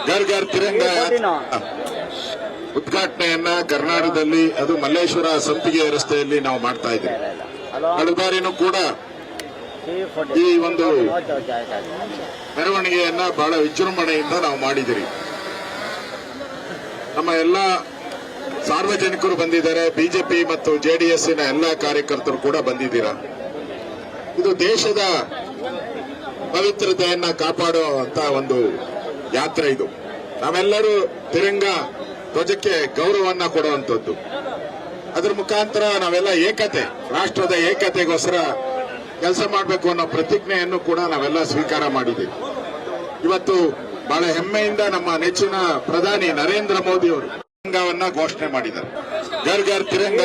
ಘರ್ ಘರ್ ತಿರಂಗ ಉದ್ಘಾಟನೆಯನ್ನ ಕರ್ನಾಟಕದಲ್ಲಿ ಅದು ಮಲ್ಲೇಶ್ವರ ಸಂಪಿಗೆ ರಸ್ತೆಯಲ್ಲಿ ನಾವು ಮಾಡ್ತಾ ಇದ್ದೀವಿ. ಕಳೆದ ಬಾರಿನೂ ಕೂಡ ಈ ಒಂದು ಮೆರವಣಿಗೆಯನ್ನ ಬಹಳ ವಿಜೃಂಭಣೆಯಿಂದ ನಾವು ಮಾಡಿದಿರಿ. ನಮ್ಮ ಎಲ್ಲ ಸಾರ್ವಜನಿಕರು ಬಂದಿದ್ದಾರೆ, ಬಿಜೆಪಿ ಮತ್ತು ಜೆಡಿಎಸ್ನ ಎಲ್ಲ ಕಾರ್ಯಕರ್ತರು ಕೂಡ ಬಂದಿದ್ದೀರಾ. ಇದು ದೇಶದ ಪವಿತ್ರತೆಯನ್ನ ಕಾಪಾಡುವಂತ ಒಂದು ಯಾತ್ರೆ. ಇದು ನಾವೆಲ್ಲರೂ ತಿರಂಗ ಧ್ವಜಕ್ಕೆ ಗೌರವವನ್ನ ಕೊಡುವಂಥದ್ದು. ಅದರ ಮುಖಾಂತರ ನಾವೆಲ್ಲ ಏಕತೆ, ರಾಷ್ಟ್ರದ ಏಕತೆಗೋಸ್ಕರ ಕೆಲಸ ಮಾಡಬೇಕು ಅನ್ನೋ ಪ್ರತಿಜ್ಞೆಯನ್ನು ಕೂಡ ನಾವೆಲ್ಲ ಸ್ವೀಕಾರ ಮಾಡಿದ್ದೀವಿ. ಇವತ್ತು ಬಹಳ ಹೆಮ್ಮೆಯಿಂದ ನಮ್ಮ ನೆಚ್ಚಿನ ಪ್ರಧಾನಿ ನರೇಂದ್ರ ಮೋದಿ ಅವರು ತಿರಂಗವನ್ನ ಘೋಷಣೆ ಮಾಡಿದ್ದಾರೆ. ಘರ್ ಘರ್ ತಿರಂಗ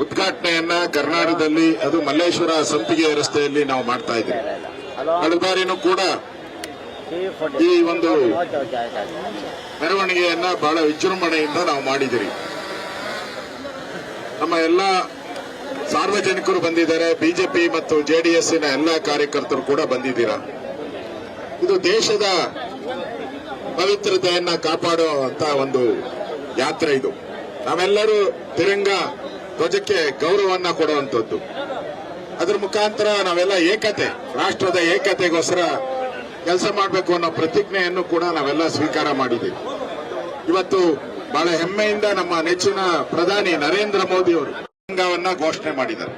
ಉದ್ಘಾಟನೆಯನ್ನ ಕರ್ನಾಟಕದಲ್ಲಿ ಅದು ಮಲ್ಲೇಶ್ವರ ಸಂಪಿಗೆ ರಸ್ತೆಯಲ್ಲಿ ನಾವು ಮಾಡ್ತಾ ಇದ್ದೀವಿ. ಕಳೆದ ಬಾರಿನೂ ಕೂಡ ಈ ಒಂದು ಮೆರವಣಿಗೆಯನ್ನ ಬಹಳ ವಿಜೃಂಭಣೆಯಿಂದ ನಾವು ಮಾಡಿದಿರಿ. ನಮ್ಮ ಎಲ್ಲ ಸಾರ್ವಜನಿಕರು ಬಂದಿದ್ದಾರೆ, ಬಿಜೆಪಿ ಮತ್ತು ಜೆಡಿಎಸ್ನ ಎಲ್ಲ ಕಾರ್ಯಕರ್ತರು ಕೂಡ ಬಂದಿದ್ದೀರಾ. ಇದು ದೇಶದ ಪವಿತ್ರತೆಯನ್ನ ಕಾಪಾಡುವಂತ ಒಂದು ಯಾತ್ರೆ. ಇದು ನಾವೆಲ್ಲರೂ ತಿರಂಗ ಧ್ವಜಕ್ಕೆ ಗೌರವವನ್ನ ಕೊಡುವಂಥದ್ದು. ಅದರ ಮುಖಾಂತರ ನಾವೆಲ್ಲ ಏಕತೆ, ರಾಷ್ಟ್ರದ ಏಕತೆಗೋಸ್ಕರ ಕೆಲಸ ಮಾಡಬೇಕು ಅನ್ನೋ ಪ್ರತಿಜ್ಞೆಯನ್ನು ಕೂಡ ನಾವೆಲ್ಲ ಸ್ವೀಕಾರ ಮಾಡಿದ್ದೀವಿ. ಇವತ್ತು ಬಹಳ ಹೆಮ್ಮೆಯಿಂದ ನಮ್ಮ ನೆಚ್ಚಿನ ಪ್ರಧಾನಿ ನರೇಂದ್ರ ಮೋದಿ ಅವರು ತಿರಂಗವನ್ನ ಘೋಷಣೆ ಮಾಡಿದ್ದಾರೆ.